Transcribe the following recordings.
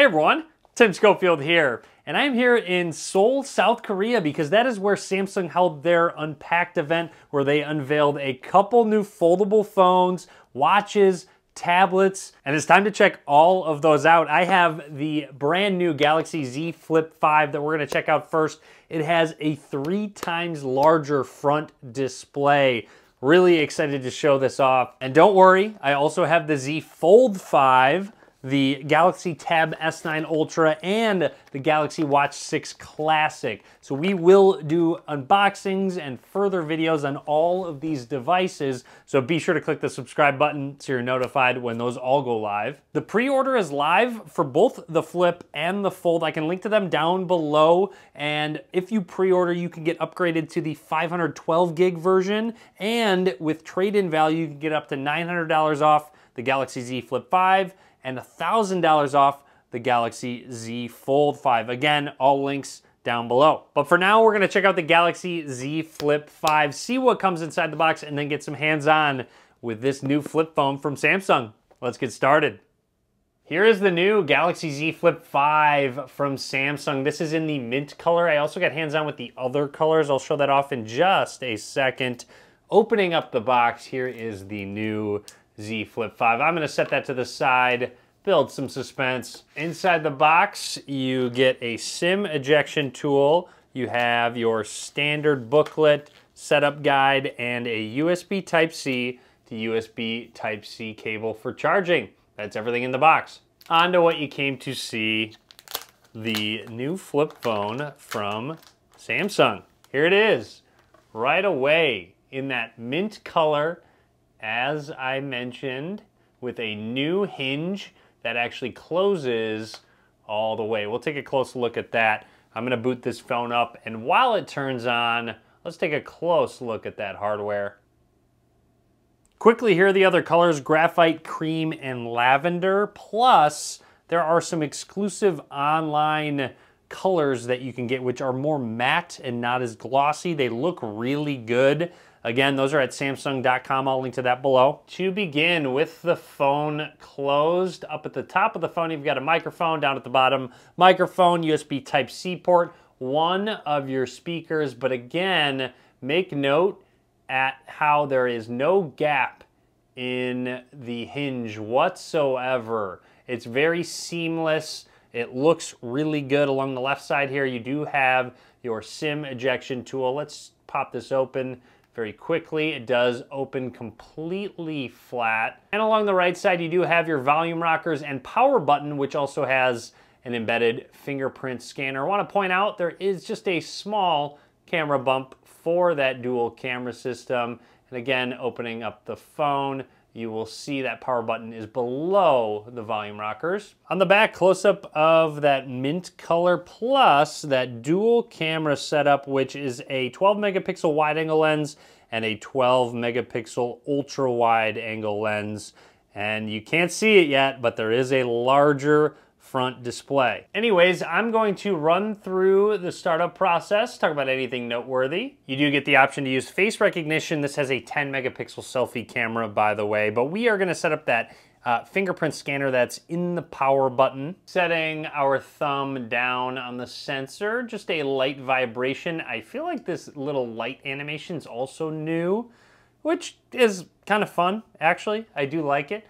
everyone, Tim Schofield here, and I'm here in Seoul, South Korea because that is where Samsung held their Unpacked event where they unveiled a couple new foldable phones, watches, tablets, and it's time to check all of those out. I have the brand new Galaxy Z Flip 5 that we're gonna check out first. It has a 3 times larger front display. Really excited to show this off. And don't worry, I also have the Z Fold 5, the Galaxy Tab S9 Ultra, and the Galaxy Watch 6 Classic. So we will do unboxings and further videos on all of these devices, so be sure to click the subscribe button so you're notified when those all go live. The pre-order is live for both the Flip and the Fold. I can link to them down below, and if you pre-order, you can get upgraded to the 512 gig version, and with trade-in value, you can get up to $900 off the Galaxy Z Flip 5, and $1,000 off the Galaxy Z Fold 5. Again, all links down below. But for now, we're gonna check out the Galaxy Z Flip 5, see what comes inside the box, and then get some hands-on with this new flip phone from Samsung. Let's get started. Here is the new Galaxy Z Flip 5 from Samsung. This is in the mint color. I also got hands-on with the other colors. I'll show that off in just a second. Opening up the box, here is the new Z Flip 5. I'm gonna set that to the side, build some suspense. Inside the box, you get a SIM ejection tool. You have your standard booklet, setup guide, and a USB Type-C to USB Type-C cable for charging. That's everything in the box. On to what you came to see, the new flip phone from Samsung. Here it is, right away in that mint color, as I mentioned, with a new hinge that actually closes all the way. We'll take a close look at that. I'm gonna boot this phone up, and while it turns on, let's take a close look at that hardware. Quickly, here are the other colors: graphite, cream, and lavender. Plus, there are some exclusive online colors that you can get, which are more matte and not as glossy. They look really good. Again, those are at Samsung.com. I'll link to that below. To begin, with the phone closed, up at the top of the phone, you've got a microphone. Down at the bottom, microphone, USB Type-C port, one of your speakers. But again, make note at how there is no gap in the hinge whatsoever. It's very seamless. It looks really good. Along the left side here, you do have your SIM ejection tool. Let's pop this open very quickly. It does open completely flat. And along the right side, you do have your volume rockers and power button, which also has an embedded fingerprint scanner. I want to point out there is just a small camera bump for that dual camera system. And again, opening up the phone, you will see that power button is below the volume rockers. On the back, close-up of that mint color plus that dual camera setup, which is a 12 megapixel wide-angle lens and a 12 megapixel ultra-wide angle lens. And you can't see it yet, but there is a larger front display. Anyways, I'm going to run through the startup process, talk about anything noteworthy. You do get the option to use face recognition. This has a 10 megapixel selfie camera, by the way, but we are gonna set up that fingerprint scanner that's in the power button. Setting our thumb down on the sensor, just a light vibration. I feel like this little light animation is also new, which is kind of fun, actually. I do like it.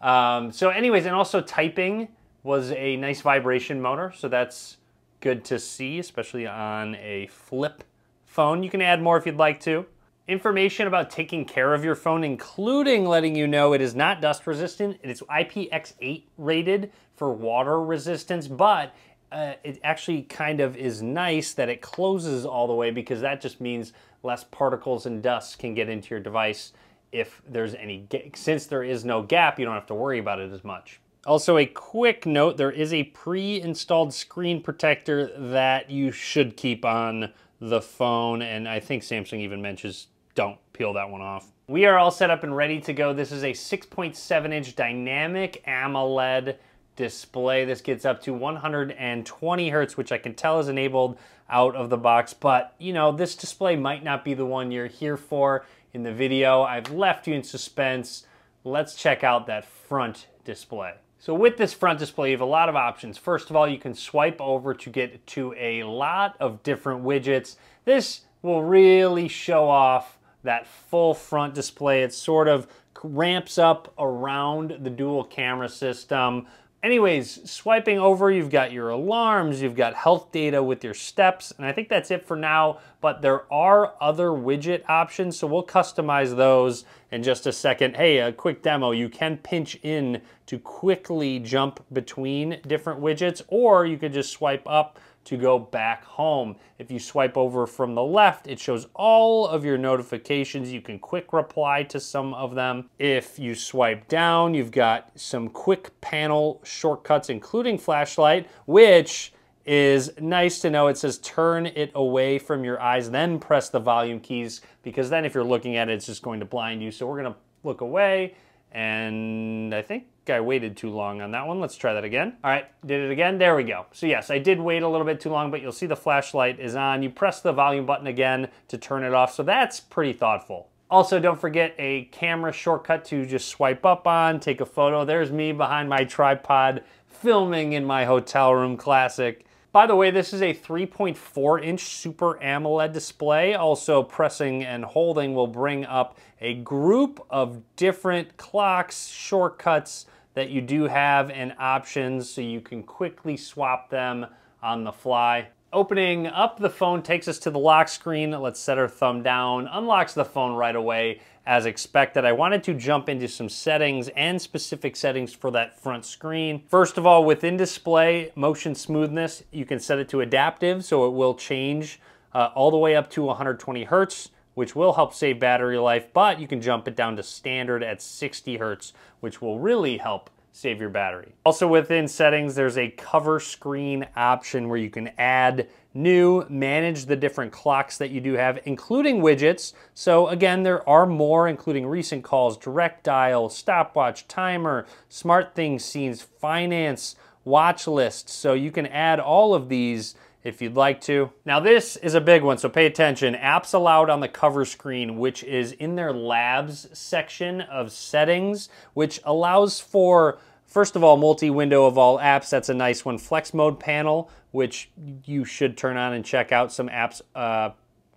So anyways, and also typing was a nice vibration motor, so that's good to see, especially on a flip phone. You can add more if you'd like to. Information about taking care of your phone, including letting you know it is not dust resistant. It is IPX8 rated for water resistance, but it actually kind of is nice that it closes all the way, because that just means less particles and dust can get into your device if there's any. Since there is no gap, you don't have to worry about it as much. Also, a quick note, there is a pre-installed screen protector that you should keep on the phone, and I think Samsung even mentions don't peel that one off. We are all set up and ready to go. This is a 6.7-inch dynamic AMOLED display. This gets up to 120 hertz, which I can tell is enabled out of the box, but you know, this display might not be the one you're here for in the video. I've left you in suspense. Let's check out that front display. So with this front display, you have a lot of options. First of all, you can swipe over to get to a lot of different widgets. This will really show off that full front display. It sort of ramps up around the dual camera system. Anyways, swiping over, you've got your alarms, you've got health data with your steps, and I think that's it for now, but there are other widget options, so we'll customize those in just a second. Hey, a quick demo, you can pinch in to quickly jump between different widgets, or you could just swipe up to go back home. If you swipe over from the left, it shows all of your notifications. You can quick reply to some of them. If you swipe down, you've got some quick panel shortcuts, including flashlight, which is nice to know. It says turn it away from your eyes, then press the volume keys, because then if you're looking at it, it's just going to blind you. So we're gonna look away, and I think I waited too long on that one. Let's try that again. All right, did it again. There we go. So yes, I did wait a little bit too long, but you'll see the flashlight is on. You press the volume button again to turn it off. So that's pretty thoughtful. Also, don't forget a camera shortcut to just swipe up on, take a photo. There's me behind my tripod filming in my hotel room, classic. By the way, this is a 3.4-inch Super AMOLED display. Also, pressing and holding will bring up a group of different clocks, shortcuts that you do have, and options so you can quickly swap them on the fly. Opening up the phone takes us to the lock screen. Let's set our thumb down, unlocks the phone right away as expected. I wanted to jump into some settings and specific settings for that front screen. First of all, within display, motion smoothness, you can set it to adaptive, so it will change all the way up to 120 Hertz, which will help save battery life, but you can jump it down to standard at 60 Hertz, which will really help save your battery. Also within settings, there's a cover screen option where you can add new, manage the different clocks that you do have, including widgets. So again, there are more, including recent calls, direct dial, stopwatch, timer, smart things, scenes, finance, watch list. So you can add all of these if you'd like to. Now this is a big one, so pay attention. Apps allowed on the cover screen, which is in their labs section of settings, which allows for, first of all, multi-window of all apps. That's a nice one. Flex mode panel, which you should turn on and check out. Some apps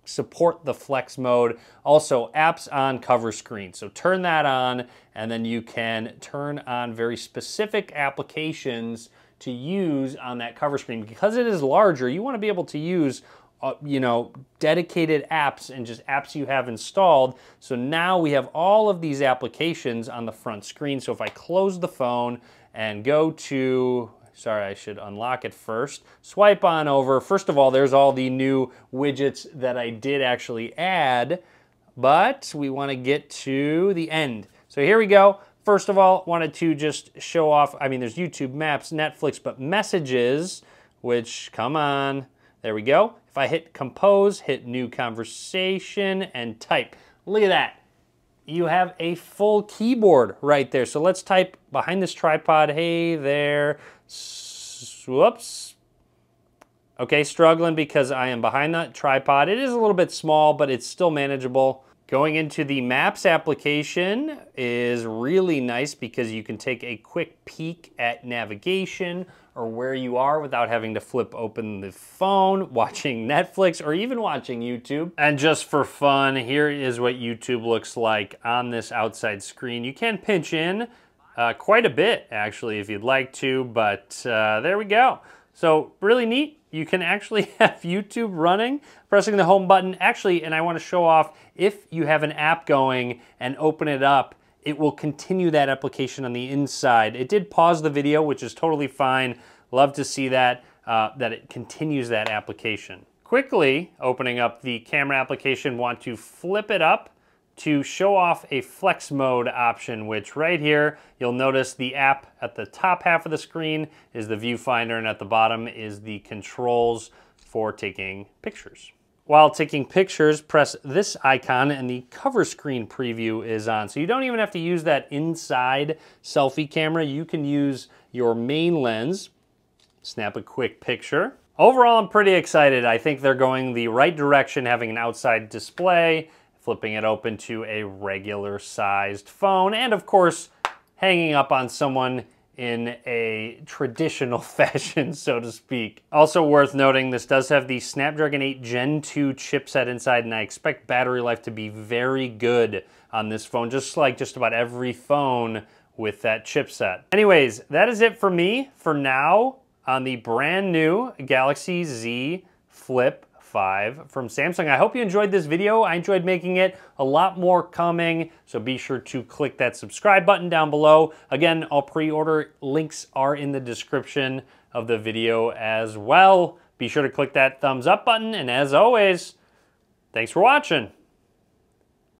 support the flex mode. Also, apps on cover screen. So turn that on, and then you can turn on very specific applications to use on that cover screen. Because it is larger, you want to be able to use dedicated apps and just apps you have installed. So now we have all of these applications on the front screen. So if I close the phone and go to, sorry, I should unlock it first, swipe on over. First of all, there's all the new widgets that I did actually add, but we want to get to the end. So here we go. First of all, wanted to just show off, I mean, there's YouTube, Maps, Netflix, but Messages, which, come on, there we go. If I hit Compose, hit New Conversation, and type, look at that. You have a full keyboard right there. So let's type behind this tripod, hey there, whoops. Okay, struggling because I am behind that tripod. It is a little bit small, but it's still manageable. Going into the Maps application is really nice because you can take a quick peek at navigation or where you are without having to flip open the phone, watching Netflix, or even watching YouTube. And just for fun, here is what YouTube looks like on this outside screen. You can pinch in quite a bit, actually, if you'd like to, but there we go. So really neat. You can actually have YouTube running, pressing the home button. Actually, and I want to show off, if you have an app going and open it up, it will continue that application on the inside. It did pause the video, which is totally fine. Love to see that, that it continues that application. Quickly opening up the camera application, want to flip it up to show off a flex mode option, which right here, you'll notice the app at the top half of the screen is the viewfinder, and at the bottom is the controls for taking pictures. While taking pictures, press this icon and the cover screen preview is on. So you don't even have to use that inside selfie camera. You can use your main lens, snap a quick picture. Overall, I'm pretty excited. I think they're going the right direction, having an outside display, flipping it open to a regular sized phone, and of course, hanging up on someone in a traditional fashion, so to speak. Also worth noting, this does have the Snapdragon 8 Gen 2 chipset inside, and I expect battery life to be very good on this phone, just like just about every phone with that chipset. Anyways, that is it for me for now on the brand new Galaxy Z Flip 5 from Samsung. I hope you enjoyed this video. I enjoyed making it. A lot more coming, so be sure to click that subscribe button down below. Again, all pre-order links are in the description of the video as well. Be sure to click that thumbs up button, and as always, thanks for watching.